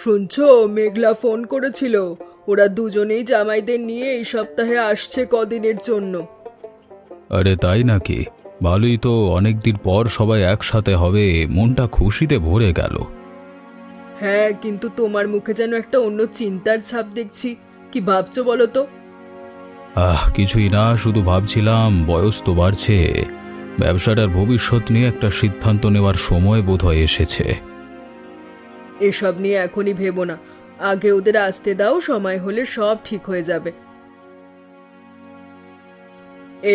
শুনছো, মেঘলা ফোন করেছিল। ওরা দুজনেই জামাইদের নিয়ে এই সপ্তাহে আসছে কদিনের জন্য। আরে তাই নাকি? ভালোই তো, অনেকদিন পর সবাই একসাথে হবে, মনটা খুশিতে ভরে গেল। হ্যাঁ, কিন্তু তোমার মুখে যেন একটা অন্য চিন্তার ছাপ দেখছি। কি ভাবছো বলো তো? কিছুই না, শুধু ভাবছিলাম বয়স তো বাড়ছে, ব্যবসাটার ভবিষ্যৎ নিয়ে একটা সিদ্ধান্ত নেওয়ার সময় বোধহয় এসেছে। এসব নিয়ে এখনই ভেবো না, আগে ওদের আসতে দাও, সময় হলে সব ঠিক হয়ে যাবে।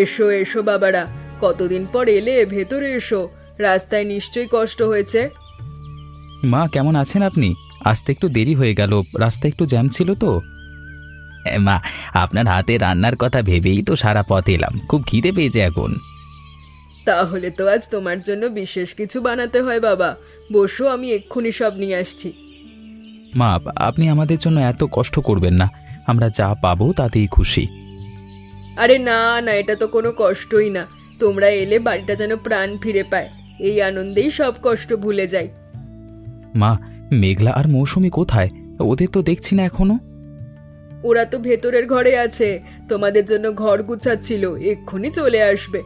এসো এসো বাবারা, কতদিন পর এলে, ভেতরে এসো। রাস্তায় নিশ্চয়ই কষ্ট হয়েছে। মা কেমন আছেন আপনি? আসতে একটু দেরি হয়ে গেল, রাস্তায় একটু জ্যাম ছিল তো। মা, আপনার হাতে রান্নার কথা ভেবেই তো সারা পথ এলাম, খুব খিদে পেয়েছে এখন। তাহলে তো আজ তোমার জন্য বিশেষ কিছু বানাতে হয় বাবা। বসো, আমি এক্ষুনি সব নিয়ে আসছি। মা, আপনি আমাদের জন্য এত কষ্ট করবেন না, আমরা যা পাবো তাতেই খুশি। আরে না না, এটা তো কোনো কষ্টই না। তোমরা এলে বাড়িটা যেন প্রাণ ফিরে পায়। এই আনন্দেই সব কষ্ট ভুলে যাই। মা, মেঘলা আর মৌসুমী কোথায়? ওদের তো দেখছি না এখনো। ওরা তো ভেতরের ঘরে আছে, তোমাদের জন্য ঘর গুছাচ্ছিল, এক্ষুনি চলে আসবে।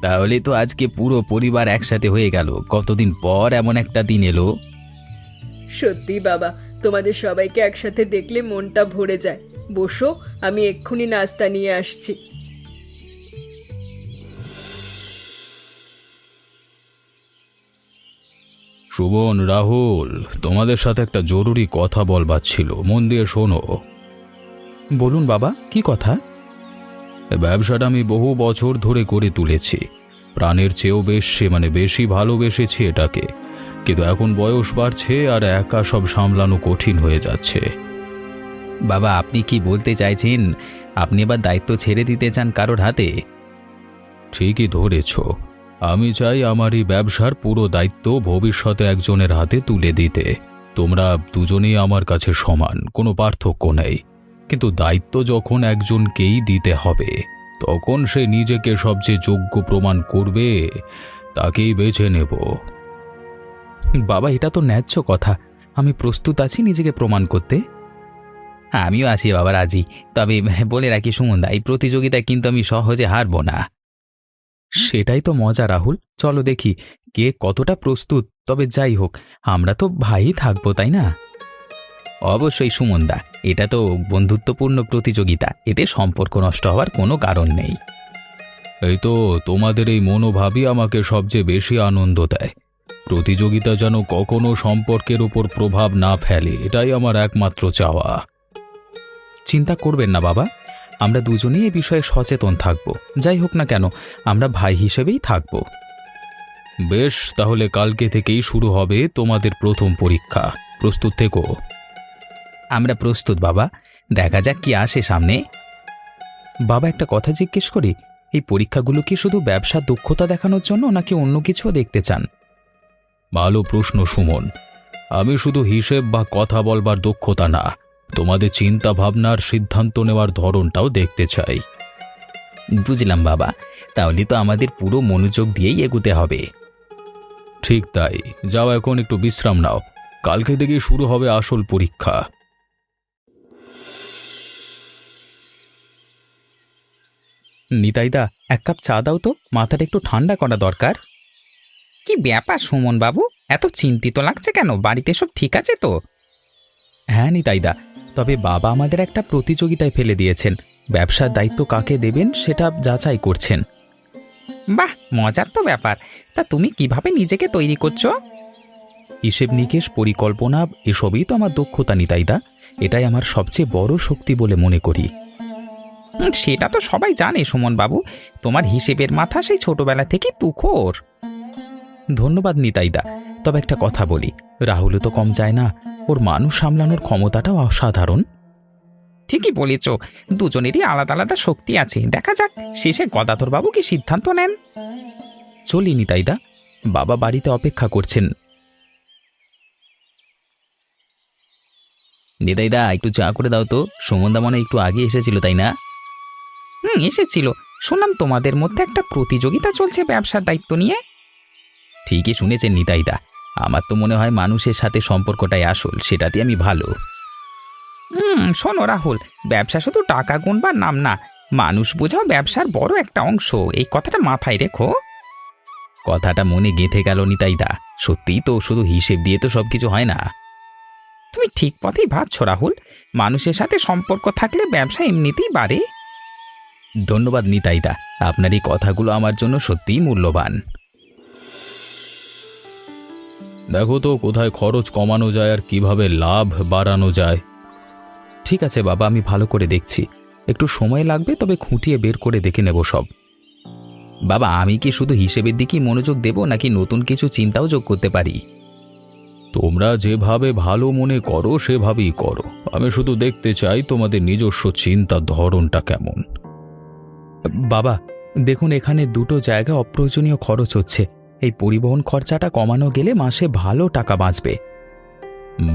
তাহলে তো আজকে পুরো পরিবার একসাথে হয়ে গেল, কতদিন পর এমন একটা দিন এলো। সত্যি বাবা, তোমাদের সবাইকে একসাথে দেখলে মনটা ভরে যায়। বসো, আমি এক্ষুনি নাস্তা নিয়ে আসছি। সুবন, রাহুল, তোমাদের সাথে একটা জরুরি কথা বলবার ছিল, মন দিয়ে শোনো। বলুন বাবা, কি কথা? ব্যবসাটা আমি বহু বছর ধরে করে তুলেছি, প্রাণের চেয়েও বেশি ভালোবেসেছি এটাকে। কিন্তু এখন বয়স বাড়ছে আর একা সব সামলানো কঠিন হয়ে যাচ্ছে। বাবা, আপনি কি বলতে চাইছেন? আপনি এবার দায়িত্ব ছেড়ে দিতে চান কারোর হাতে? ঠিকই ধরেছ, আমি চাই আমার এই ব্যবসার পুরো দায়িত্ব ভবিষ্যতে একজনের হাতে তুলে দিতে। তোমরা দুজনেই আমার কাছে সমান, কোনো পার্থক্য নেই। কিন্তু দায়িত্ব যখন একজনকেই দিতে হবে, তখন সে নিজেকে সবচেয়ে যোগ্য প্রমাণ করবে, তাকেই বেছে নেব। বাবা, এটা তো ন্যায্য কথা, আমি প্রস্তুত আছি নিজেকে প্রমাণ করতে। আমিও আছি বাবা, রাজি। তবে বলে রাখি সুমনদা, এই প্রতিযোগিতায় কিন্তু আমি সহজে হারবো না। সেটাই তো মজা রাহুল, চলো দেখি কে কতটা প্রস্তুত। তবে যাই হোক, আমরা তো ভাই থাকবো, তাই না? অবশ্যই সুমনদা, এটা তো বন্ধুত্বপূর্ণ প্রতিযোগিতা, এতে সম্পর্ক নষ্ট হওয়ার কোনো কারণ নেই। এই তো, তোমাদের এই মনোভাবই আমাকে সবচেয়ে বেশি আনন্দ দেয়। প্রতিযোগিতা যেন কখনো সম্পর্কের উপর প্রভাব না ফেলে, এটাই আমার একমাত্র চাওয়া। চিন্তা করবেন না বাবা, আমরা দুজনেই এ বিষয়ে সচেতন থাকব। যাই হোক না কেন, আমরা ভাই হিসেবেই থাকব। বেশ, তাহলে কালকে থেকেই শুরু হবে তোমাদের প্রথম পরীক্ষা। প্রস্তুত থেকো। আমরা প্রস্তুত বাবা, দেখা যাক কি আসে সামনে। বাবা, একটা কথা জিজ্ঞেস করি, এই পরীক্ষাগুলো কি শুধু ব্যবসার দক্ষতা দেখানোর জন্য, নাকি অন্য কিছুও দেখতে চান? ভালো প্রশ্ন সুমন। আমি শুধু হিসেব বা কথা বলবার দক্ষতা না, তোমাদের চিন্তা ভাবনার সিদ্ধান্ত নেওয়ার ধরনটাও দেখতে চাই। বুঝলাম বাবা, তাহলে তো আমাদের পুরো মনোযোগ দিয়েই এগোতে হবে। ঠিক তাই, যাও এখন একটু বিশ্রাম নাও, কালকে থেকেই শুরু হবে আসল পরীক্ষা। নিতাইদা, এক কাপ চা দাও তো, মাথাটা একটু ঠান্ডা করা দরকার। কি ব্যাপার সুমন বাবু, এত চিন্তিত লাগছে কেন? বাড়িতে সব ঠিক আছে তো? হ্যাঁ নিতাইদা, তবে বাবা আমাদের একটা প্রতিযোগিতায় ফেলে দিয়েছেন, ব্যবসার দায়িত্ব কাকে দেবেন সেটা যাচাই করছেন। বাহ, মজার তো ব্যাপার। তা তুমি কিভাবে নিজেকে তৈরি করছো? হিসেব নিকেশ, পরিকল্পনা, এসবই তো আমার দক্ষতা নিতাইদা। এটাই আমার সবচেয়ে বড় শক্তি বলে মনে করি। সেটা তো সবাই জানে সুমন বাবু, তোমার হিসেবের মাথা সেই ছোটবেলা থেকে তুখোর। ধন্যবাদ নিতাইদা, তবে একটা কথা বলি, রাহুলও তো কম যায় না, ওর মানুষ সামলানোর ক্ষমতাটাও অসাধারণ। ঠিকই বলেছ, দুজনেরই আলাদা আলাদা শক্তি আছে। দেখা যাক শেষে গদাধর বাবু কি সিদ্ধান্ত নেন। চলি নিতাইদা, বাবা বাড়িতে অপেক্ষা করছেন। নিতাইদা, একটু চা করে দাও তো, সুমনদা মনে একটু আগে এসেছিল, তাই না? এসেছিল। শুনলাম তোমাদের মধ্যে একটা প্রতিযোগিতা চলছে ব্যবসার দায়িত্ব নিয়ে। ঠিকই শুনেছেন নিতাইদা, আমার তো মনে হয় মানুষের সাথে সম্পর্কটাই আসল, সেটাতে আমি ভালো। শোনো রাহুল, ব্যবসা শুধু টাকা গুনবার নাম না, মানুষ বোঝাও ব্যবসার বড় একটা অংশ, এই কথাটা মাথায় রেখো। কথাটা মনে গেঁথে গেল নিতাইদা। সত্যিই তো, শুধু হিসেব দিয়ে তো সবকিছু হয় না। তুমি ঠিক পথেই ভাবছো রাহুল, মানুষের সাথে সম্পর্ক থাকলে ব্যবসা এমনিতেই বাড়ে। ধন্যবাদ নিতাইদা, আপনার এই কথাগুলো আমার জন্য সত্যিই মূল্যবান। দেখো তো কোথায় খরচ কমানো যায় আর কিভাবে লাভ বাড়ানো যায়। ঠিক আছে বাবা, আমি ভালো করে দেখছি। একটু সময় লাগবে, তবে খুঁটিয়ে বের করে দেখে নেব সব। বাবা, আমি কি শুধু হিসেবের দিকেই মনোযোগ দেব, নাকি নতুন কিছু চিন্তাও যোগ করতে পারি? তোমরা যেভাবে ভালো মনে করো সেভাবেই করো। আমি শুধু দেখতে চাই তোমাদের নিজস্ব চিন্তার ধরনটা কেমন। বাবা দেখুন, এখানে দুটো জায়গায় অপ্রয়োজনীয় খরচ হচ্ছে। এই পরিবহন খরচাটা কমানো গেলে মাসে ভালো টাকা বাঁচবে।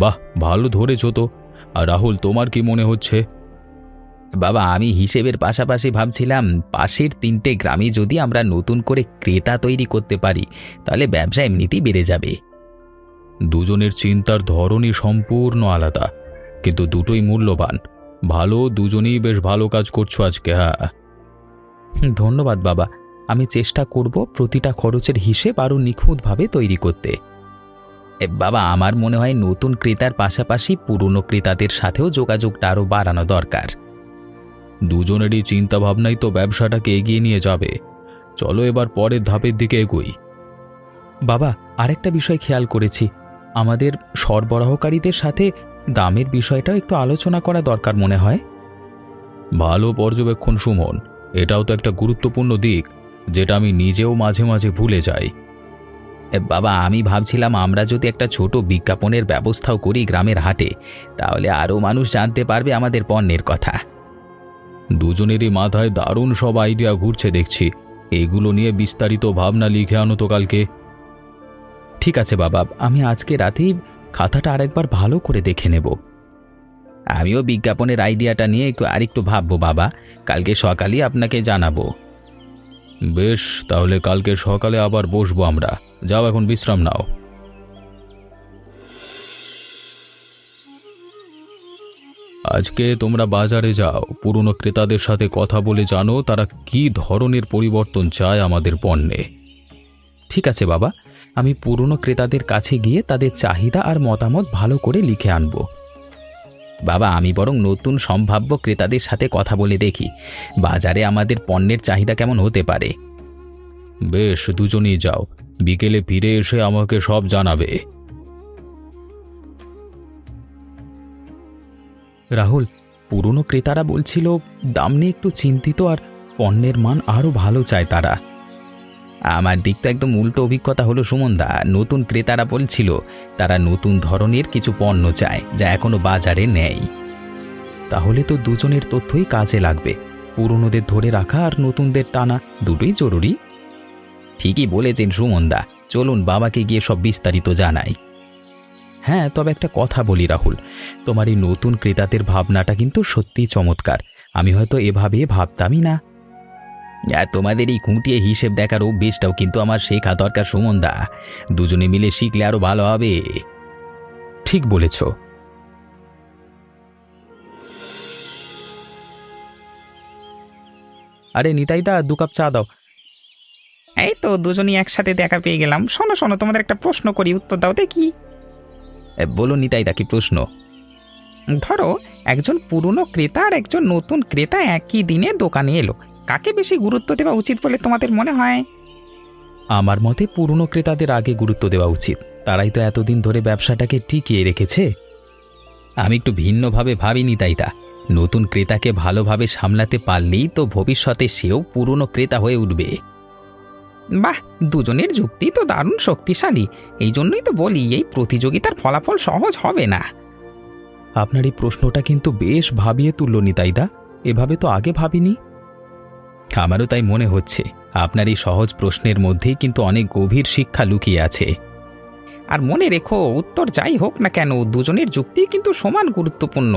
বাহ, ভালো ধরেছ তো। আর রাহুল, তোমার কি মনে হচ্ছে? বাবা, আমি হিসেবের পাশাপাশি ভাবছিলাম পাশের 3টে গ্রামে যদি আমরা নতুন করে ক্রেতা তৈরি করতে পারি, তাহলে ব্যবসা এমনিতেই বেড়ে যাবে। দুজনের চিন্তার ধরনই সম্পূর্ণ আলাদা, কিন্তু দুটোই মূল্যবান। ভালো, দুজনেই বেশ ভালো কাজ করছো আজকে। হ্যাঁ, ধন্যবাদ বাবা, আমি চেষ্টা করব প্রতিটা খরচের হিসেব আরও নিখুঁতভাবে তৈরি করতে। বাবা, আমার মনে হয় নতুন ক্রেতার পাশাপাশি পুরনো ক্রেতাদের সাথেও যোগাযোগটা আরও বাড়ানো দরকার। দুজনেরই চিন্তা ভাবনাই তো ব্যবসাটাকে এগিয়ে নিয়ে যাবে। চলো এবার পরের ধাপের দিকে এগোই। বাবা, আরেকটা বিষয় খেয়াল করেছি, আমাদের সরবরাহকারীদের সাথে দামের বিষয়টাও একটু আলোচনা করা দরকার মনে হয়। ভালো পর্যবেক্ষণ সুমন, এটাও তো একটা গুরুত্বপূর্ণ দিক, যেটা আমি নিজেও মাঝে মাঝে ভুলে যাই। বাবা, আমি ভাবছিলাম আমরা যদি একটা ছোট বিজ্ঞাপনের ব্যবস্থাও করি গ্রামের হাটে, তাহলে আরও মানুষ জানতে পারবে আমাদের পণ্যের কথা। দুজনেরই মাথায় দারুণ সব আইডিয়া ঘুরছে দেখছি। এগুলো নিয়ে বিস্তারিত ভাবনা লিখে আনো তো কালকে। ঠিক আছে বাবা, আমি আজকে রাতেই খাতাটা আরেকবার ভালো করে দেখে নেব। আমিও বিজ্ঞাপনের আইডিয়াটা নিয়ে আরেকটু ভাববো বাবা, কালকে সকালেই আপনাকে জানাবো। বেশ, তাহলে কালকে সকালে আবার বসবো আমরা। যাও, এখন বিশ্রাম নাও। আজকে তোমরা বাজারে যাও, পুরনো ক্রেতাদের সাথে কথা বলে জানো তারা কি ধরনের পরিবর্তন চায় আমাদের পণ্যে। ঠিক আছে বাবা, আমি পুরনো ক্রেতাদের কাছে গিয়ে তাদের চাহিদা আর মতামত ভালো করে লিখে আনব। বাবা, আমি বরং নতুন সম্ভাব্য ক্রেতাদের সাথে কথা বলে দেখি বাজারে আমাদের পণ্যের চাহিদা কেমন হতে পারে। বেশ, দুজনেই যাও, বিকেলে ফিরে এসে আমাকে সব জানাবে। রাহুল, পুরনো ক্রেতারা বলছিল দাম নিয়ে একটু চিন্তিত আর পণ্যের মান আরও ভালো চায় তারা। আমার দিক তো একদম উল্টো অভিজ্ঞতা হলো সুমনদা। নতুন ক্রেতারা বলছিল তারা নতুন ধরনের কিছু পণ্য চায় যা এখনো বাজারে নেই। তাহলে তো দুজনের তথ্যই কাজে লাগবে, পুরনোদের ধরে রাখা আর নতুনদের টানা, দুটোই জরুরি। ঠিকই বলেছেন সুমনদা, চলুন বাবাকে গিয়ে সব বিস্তারিত জানাই। হ্যাঁ, তবে একটা কথা বলি রাহুল, তোমার এই নতুন ক্রেতাদের ভাবনাটা কিন্তু সত্যিই চমৎকার। আমি হয়তো এভাবে ভাবতামই না। আর তোমাদের এই খুঁটিয়ে হিসেব দেখার অভ্যেসটাও কিন্তু আমার শেখা দরকার সুমনদা। দুজনে মিলে শিখলে আরো ভালো হবে। ঠিক বলেছ। আরে নিতাইদা, 2 কাপ চা দাও। এই তো দুজনই একসাথে দেখা পেয়ে গেলাম। শোনো শোনো, তোমাদের একটা প্রশ্ন করি, উত্তর দাও দেখি। বলো নিতাইদা, কি প্রশ্ন? ধরো একজন পুরনো ক্রেতা আর একজন নতুন ক্রেতা একই দিনে দোকানে এলো, কাকে বেশি গুরুত্ব দেওয়া উচিত বলে তোমাদের মনে হয়? আমার মতে পুরনো ক্রেতাদের আগে গুরুত্ব দেওয়া উচিত, তারাই তো এতদিন ধরে ব্যবসাটাকে টিকিয়ে রেখেছে। আমি একটু ভিন্নভাবে ভাবিনি তাইদা। নতুন ক্রেতাকে ভালোভাবে সামলাতে পারলেই তো ভবিষ্যতে সেও পুরনো ক্রেতা হয়ে উঠবে। বাহ, দুজনের যুক্তি তো দারুণ শক্তিশালী। এই জন্যই তো বলি এই প্রতিযোগিতার ফলাফল সহজ হবে না। আপনার এই প্রশ্নটা কিন্তু বেশ ভাবিয়ে তুলল নিতাইদা, এভাবে তো আগে ভাবিনি। আমারও তাই মনে হচ্ছে, আপনার এই সহজ প্রশ্নের মধ্যেই কিন্তু অনেক গভীর শিক্ষা লুকিয়ে আছে। আর মনে রেখো, উত্তর যাই হোক না কেন, দুজনের যুক্তি কিন্তু সমান গুরুত্বপূর্ণ।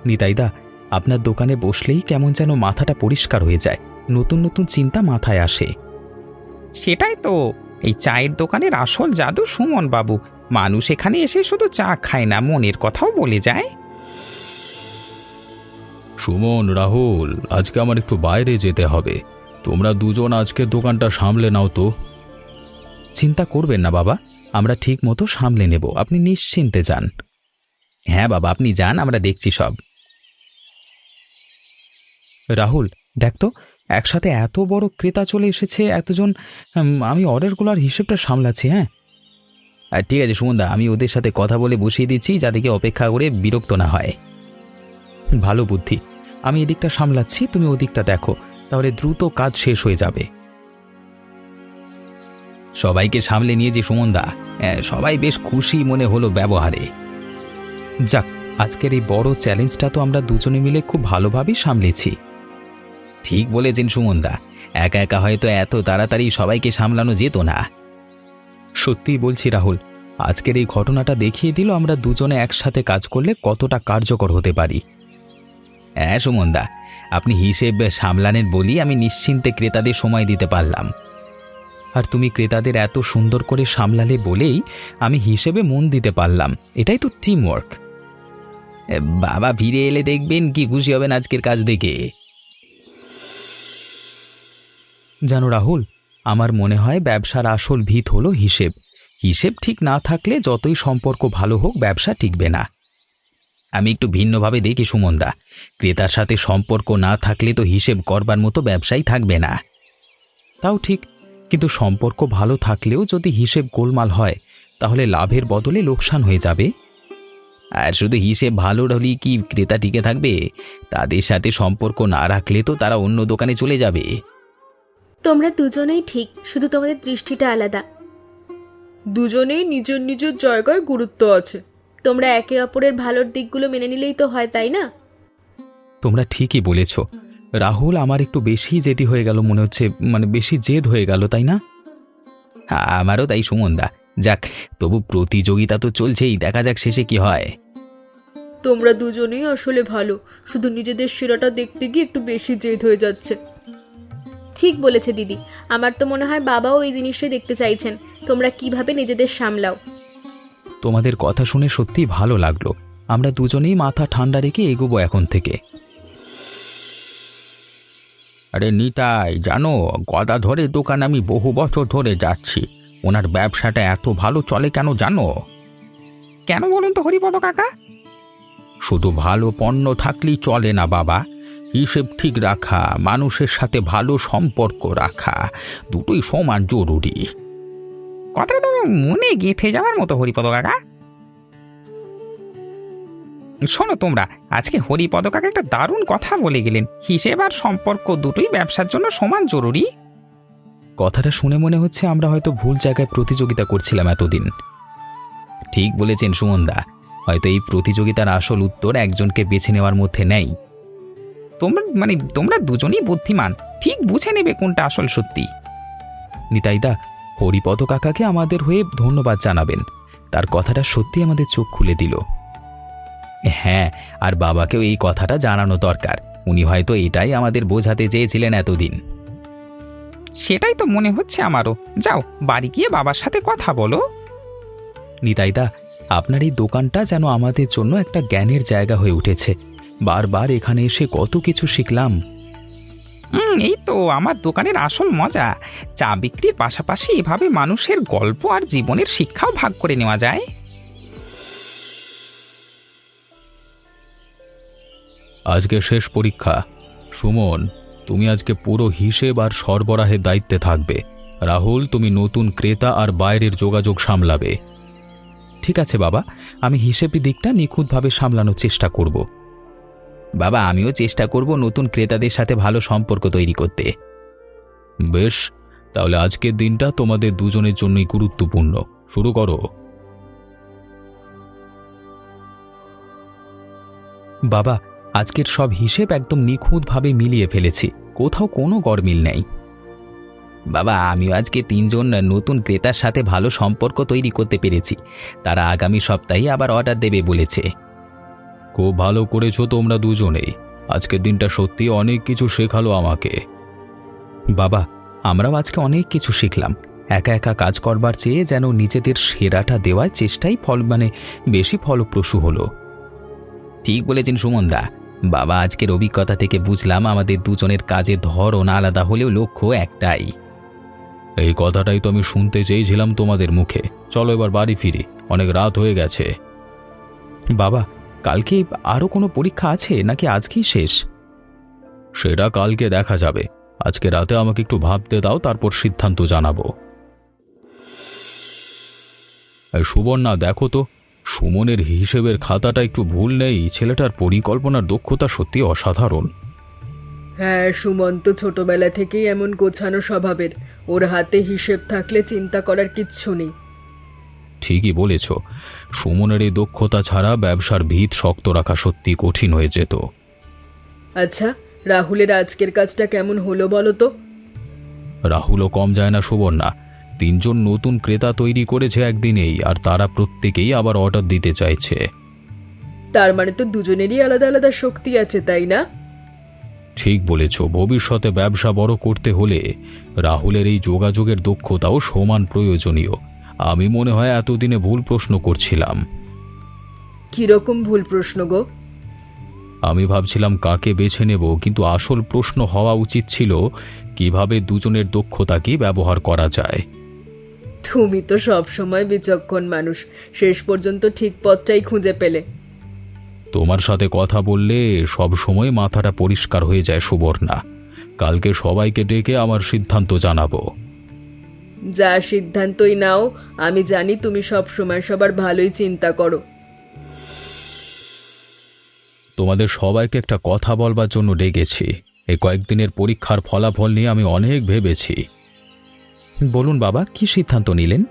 নিতাইদা, আপনার দোকানে বসলেই কেমন যেন মাথাটা পরিষ্কার হয়ে যায়, নতুন নতুন চিন্তা মাথায় আসে। সেটাই তো, এই চায়ের দোকানের আসল জাদু সুমন বাবু। মানুষ এখানে এসে শুধু চা খায় না, মনের কথাও বলে যায়। সুমন, রাহুল, আজকে আমার একটু বাইরে যেতে হবে। তোমরা দুজন আজকের দোকানটা সামলে নাও তো। চিন্তা করবেন না বাবা, আমরা ঠিক মতো সামলে নেব, আপনি নিশ্চিন্তে যান। হ্যাঁ বাবা, আপনি যান, আমরা দেখছি সব। রাহুল, দেখ তো, একসাথে এত বড় ক্রেতা চলে এসেছে, এতজন। আমি অর্ডারগুলোর হিসেবটা সামলাচ্ছি। হ্যাঁ ঠিক আছে সুমনদা, আমি ওদের সাথে কথা বলে বসিয়ে দিচ্ছি, যাদেরকে অপেক্ষা করে বিরক্ত না হয়। ভালো বুদ্ধি। আমি এদিকটা সামলাচ্ছি, তুমি ওদিকটা দেখো, তাহলে দ্রুত কাজ শেষ হয়ে যাবে। সবাইকে সামলে নিয়েছি সুমনদা, সবাই বেশ খুশি মনে হলো ব্যবহারে। যাক, আজকের এই বড় চ্যালেঞ্জটা তো আমরা দুজনে মিলে খুব ভালোভাবেই সামলেছি। ঠিক বলেছেন সুমনদা, একা একা হয়তো এত তাড়াতাড়ি সবাইকে সামলানো যেত না। সত্যিই বলছি রাহুল, আজকের এই ঘটনাটা দেখিয়ে দিল আমরা দুজনে একসাথে কাজ করলে কতটা কার্যকর হতে পারি। হ্যাঁ সুমনদা, আপনি হিসেব সামলানের বলি আমি নিশ্চিন্তে ক্রেতাদের সময় দিতে পারলাম। আর তুমি ক্রেতাদের এত সুন্দর করে সামলালে বলেই আমি হিসেবে মন দিতে পারলাম। এটাই তো টিম ওয়ার্ক। বাবা ফিরে এলে দেখবেন কি খুশি হবেন আজকের কাজ দেখে। জানো রাহুল, আমার মনে হয় ব্যবসার আসল ভিত হলো হিসেব। হিসেব ঠিক না থাকলে যতই সম্পর্ক ভালো হোক, ব্যবসা টিকবে না। আমি একটু ভিন্নভাবে দেখি সুমনদা, ক্রেতার সাথে সম্পর্ক না থাকলে তো হিসেব করবার মতো ব্যবসাই থাকবে না। তাও ঠিক, কিন্তু সম্পর্ক ভালো থাকলেও যদি হিসেব গোলমাল হয়, তাহলে লাভের বদলে লোকসান হয়ে যাবে। আর শুধু হিসেব ভালো হলেই কি ক্রেতা টিকে থাকবে? তাদের সাথে সম্পর্ক না রাখলে তো তারা অন্য দোকানে চলে যাবে। তোমরা দুজনেই ঠিক, শুধু তোমাদের দৃষ্টিটা আলাদা। দুজনেই নিজের নিজের জায়গায় গুরুত্ব আছে। তোমরা একে অপরের ভালোর দিকগুলো মেনে নিলেই তো হয়, তাই না? তোমরা ঠিকই বলেছ রাহুল, আমার একটু বেশি জেদি হয়ে গেল মনে হচ্ছে, মানে বেশি জেদ হয়ে গেল, তাই না? আমারও তাই সুমনদা। যাক, তবু প্রতিযোগিতা তো চলছেই, দেখা যাক শেষে কি হয়। তোমরা দুজনেই আসলে ভালো, শুধু নিজেদের সেরাটা দেখতে গিয়ে একটু বেশি জেদ হয়ে যাচ্ছে। ঠিক বলেছে দিদি, আমার তো মনে হয় বাবাও এই জিনিসটাই দেখতে চাইছেন, তোমরা কিভাবে নিজেদের সামলাও। তোমাদের কথা শুনে সত্যি ভালো লাগলো। আমরা দুজনেই মাথা ঠান্ডা রেখে এগোবো এখন থেকে। আরে নিতাই, জানো গদা ধরে দোকান আমি বহু বছর ধরে যাচ্ছি, ওনার ব্যবসাটা এত ভালো চলে কেন জানো? কেন বলুন তো হরিপদ কাকা? শুধু ভালো পণ্য থাকলেই চলে না বাবা, হিসেব ঠিক রাখা, মানুষের সাথে ভালো সম্পর্ক রাখা, দুটোই সমান জরুরি। কথাটা তো মনে গেঁথে যাওয়ার মতো হরিপদ কাকা। শোনো তোমরা, আজকে হরিপদ কাকা একটা দারুণ কথা বলে গেলেন, হিসেব আর সম্পর্ক দুটোই ব্যবসার জন্য সমান জরুরি। কথাটা শুনে মনে হচ্ছে আমরা হয়তো ভুল জায়গায় প্রতিযোগিতা করছিলাম এতদিন। ঠিক বলেছেন সুমনদা, হয়তো এই প্রতিযোগিতার আসল উত্তর একজনকে বেছে নেওয়ার মধ্যে নেই। তোমরা দুজনই বুদ্ধিমান, ঠিক বুঝে নেবে কোনটা আসল সত্যি। নিতাইদা, হরিপদ কাকাকে আমাদের হয়ে ধন্যবাদ জানাবেন, তার কথাটা সত্যি আমাদের চোখ খুলে দিল। হ্যাঁ, আর বাবাকেও এই কথাটা জানানো দরকার, উনি হয়তো এটাই আমাদের বোঝাতে চেয়েছিলেন এতদিন। সেটাই তো মনে হচ্ছে আমারও। যাও, বাড়ি গিয়ে বাবার সাথে কথা বলো। নিতাইদা, আপনার এই দোকানটা যেন আমাদের জন্য একটা জ্ঞানের জায়গা হয়ে উঠেছে। বারবার এখানে এসে কত কিছু শিখলাম। এই তো আমার দোকানের আসল মজা, চা বিক্রির পাশাপাশি এভাবে মানুষের গল্প আর জীবনের শিক্ষাও ভাগ করে নেওয়া যায়। আজকে শেষ পরীক্ষা। সুমন, তুমি আজকে পুরো হিসেব আর সরবরাহের দায়িত্বে থাকবে। রাহুল, তুমি নতুন ক্রেতা আর বাইরের যোগাযোগ সামলাবে। ঠিক আছে বাবা, আমি হিসেবের দিকটা নিখুঁতভাবে সামলানোর চেষ্টা করব। বাবা, আমিও চেষ্টা করব নতুন ক্রেতাদের সাথে ভালো সম্পর্ক তৈরি করতে। বেশ, তাহলে আজকের দিনটা তোমাদের দুজনের জন্যই গুরুত্বপূর্ণ। শুরু করো। বাবা, আজকের সব হিসেব একদম নিখুঁতভাবে মিলিয়ে ফেলেছি, কোথাও কোনো গড়মিল নেই। বাবা, আমিও আজকে 3 জন নতুন ক্রেতার সাথে ভালো সম্পর্ক তৈরি করতে পেরেছি, তারা আগামী সপ্তাহে আবার অর্ডার দেবে বলেছে। খুব ভালো করেছো তোমরা দুজনেই। আজকের দিনটা সত্যি অনেক কিছু শেখালো আমাকে। বাবা, আমরাও আজকে অনেক কিছু শিখলাম। একা একা কাজ করবার চেয়ে যেন নিজেদের সেরাটা দেওয়ার চেষ্টাই বেশি ফলপ্রসূ হলো। ঠিক বলেছেন সুমনদা। বাবা, আজকের অভিজ্ঞতা থেকে বুঝলাম আমাদের দুজনের কাজের ধরন আলাদা হলেও লক্ষ্য একটাই। এই কথাটাই তো আমি শুনতে চেয়েছিলাম তোমাদের মুখে। চলো এবার বাড়ি ফিরি, অনেক রাত হয়ে গেছে। বাবা, কালকে আরও কোনো পরীক্ষা আছে নাকি আজকেই শেষ? সেটা কালকে দেখা যাবে। আজকে রাতে আমাকে একটু ভাবতে দাও, তারপর সিদ্ধান্ত জানাবো। সুবর্ণা, দেখো তো, সুমনের হিসেবের খাতাটা একটু ভুল নেই। ছেলেটার পরিকল্পনার দক্ষতা সত্যি অসাধারণ। হ্যাঁ, সুমন্ত ছোটবেলা থেকেই এমন গোছানো স্বভাবের। ওর হাতে হিসেব থাকলে চিন্তা করার কিচ্ছু নেই। ঠিকই বলেছ, সুমনের এই দক্ষতা ছাড়া ব্যবসার ভিত শক্ত রাখা সত্যি কঠিন হয়ে যেত। আচ্ছা, রাহুলের আজকের কাজটা কেমন হলো বলো তো? রাহুলও কম যায় না সুবর্ণা। 3 জন নতুন ক্রেতা তৈরি করেছে একদিনেই, আর তারা প্রত্যেকেই আবার অর্ডার দিতে চাইছে। তার মানে তো দুজনেরই আলাদা আলাদা শক্তি আছে, তাই না? ঠিক বলেছ, ভবিষ্যতে ব্যবসা বড় করতে হলে রাহুলের এই যোগাযোগের দক্ষতাও সমান প্রয়োজনীয়। আমি মনে হয় এতদিনে ভুল প্রশ্ন করছিলাম। কিরকম ভুল প্রশ্ন গো? আমি ভাবছিলাম কাকে বেছে নেব, কিন্তু আসল প্রশ্ন হওয়া উচিত ছিল কিভাবে দুজনের দক্ষতাকে ব্যবহার করা যায়। তুমি তো সব সময় বিচক্ষণ মানুষ, শেষ পর্যন্ত ঠিক পথটাই খুঁজে পেলে। তোমার সাথে কথা বললে সব সময় মাথাটা পরিষ্কার হয়ে যায় সুবর্ণা। কালকে সবাইকে ডেকে আমার সিদ্ধান্ত জানাবো। যা সিদ্ধান্তই নাও, আমি জানি তুমি সব সময় সবার ভালোই চিন্তা করো। তোমাদের সবাইকে একটা কথা বলবার জন্য ডেকেছি। এই কয়েকদিনের পরীক্ষার ফলাফল নিয়ে আমি অনেক ভেবেছি। বলুন বাবা, কি সিদ্ধান্ত নিলেন?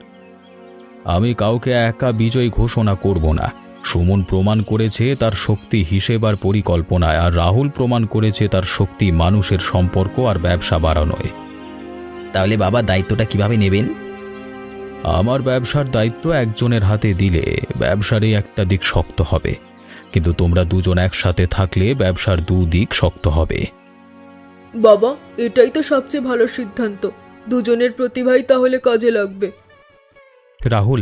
আমি কাউকে একা বিজয়ী ঘোষণা করব না। সুমন প্রমাণ করেছে তার শক্তি হিসেব আর পরিকল্পনায়, আর রাহুল প্রমাণ করেছে তার শক্তি মানুষের সম্পর্ক আর ব্যবসা বাড়ানোয়। তাহলে বাবা, দায়িত্বটা কিভাবে নেবেন? আমার ব্যবসার দায়িত্ব একজনের হাতে দিলে ব্যবসারই একটা দিক শক্ত হবে, কিন্তু তোমরা দুজন একসাথে থাকলে ব্যবসার দুদিক শক্ত হবে। বাবা, এটাই তো সবচেয়ে ভালো সিদ্ধান্ত। দুজনের প্রতিভাই তাহলে কাজে লাগবে। রাহুল,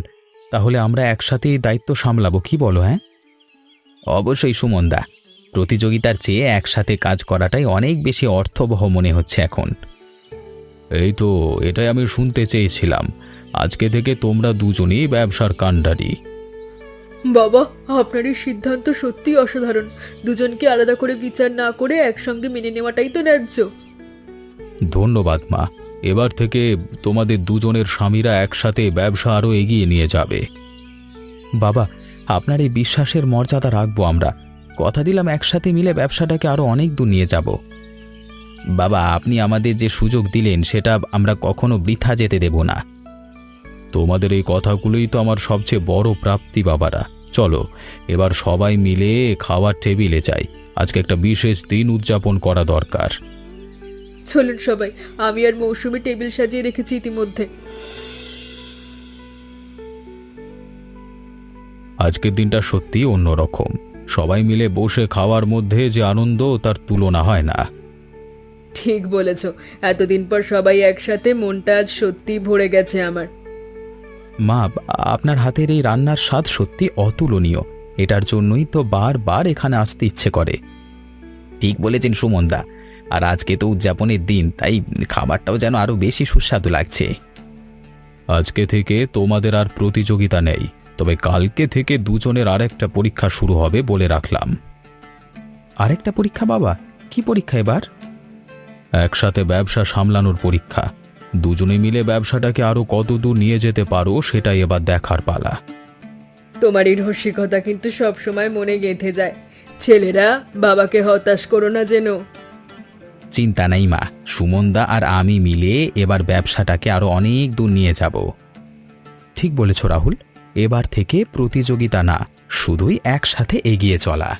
তাহলে আমরা একসাথে এই দায়িত্ব সামলাবো, কি বলো? হ্যাঁ, অবশ্যই সুমনদা। প্রতিযোগিতার চেয়ে একসাথে কাজ করাটাই অনেক বেশি অর্থবহ মনে হচ্ছে এখন। এই তো, এটাই আমি শুনতে চেয়েছিলাম। আজকে থেকে তোমরা দুজনেই ব্যবসার কাণ্ডারি। বাবা, আপনার এই সিদ্ধান্ত সত্যি অসাধারণ। দুজনকে আলাদা করে বিচার না করে একসঙ্গে মেনে নেওয়াটাই তো ন্যায্য। ধন্যবাদ মা। এবার থেকে তোমাদের দুজনের স্বামীরা একসাথে ব্যবসা আরও এগিয়ে নিয়ে যাবে। বাবা, আপনার এই বিশ্বাসের মর্যাদা রাখবো আমরা। কথা দিলাম একসাথে মিলে ব্যবসাটাকে আরো অনেক দূর নিয়ে যাব। বাবা, আপনি আমাদের যে সুযোগ দিলেন সেটা আমরা কখনো বৃথা যেতে দেব না। তোমাদের এই কথাগুলোই তো আমার সবচেয়ে বড় প্রাপ্তি বাবারা। চলো এবার সবাই মিলে খাওয়ার টেবিলে যাই। আজকে একটা বিশেষ দিন উদযাপন করা দরকার। চলুন সবাই, আমি আর মৌসুমী টেবিল সাজিয়ে রেখেছি ইতিমধ্যে। আজকের দিনটা সত্যি অন্যরকম। সবাই মিলে বসে খাওয়ার মধ্যে যে আনন্দ, তার তুলনা হয় না। ঠিক বলেছ, এতদিন পর সবাই একসাথে, মনটা আজ সত্যি ভরে গেছে আমার। মা, আপনার হাতের এই রান্নার স্বাদ সত্যি অতুলনীয়। এটার জন্যই তো বারবার এখানে আসতে ইচ্ছে করে। ঠিক বলেছেন সুমনদা। আর আজকে তো উদযাপনের দিন, তাই খাবারটাও যেন আরো বেশি সুস্বাদু লাগছে। আজকে থেকে তোমাদের আর প্রতিযোগিতা নেই, তবে কালকে থেকে দুজনের আরেকটা পরীক্ষা শুরু হবে বলে রাখলাম। আরেকটা পরীক্ষা বাবা? কি পরীক্ষা এবার? একসাথে ব্যবসা সামলানোর পরীক্ষা। দুজনে মিলে ব্যবসাটাকে আরো কতদূর নিয়ে যেতে পারো সেটাই এবার দেখার পালা। তোমার এই রসিকতা কিন্তু সব সময় মনে গেঁথে যায়। ছেলেরা, বাবাকে হতাশ করো না যেন। চিন্তা নেই মা, সুমনদা আর আমি মিলে এবার ব্যবসাটাকে আরো অনেক দূর নিয়ে যাব। ঠিক বলেছ রাহুল, এবার থেকে প্রতিযোগিতা না, শুধুই একসাথে এগিয়ে চলা।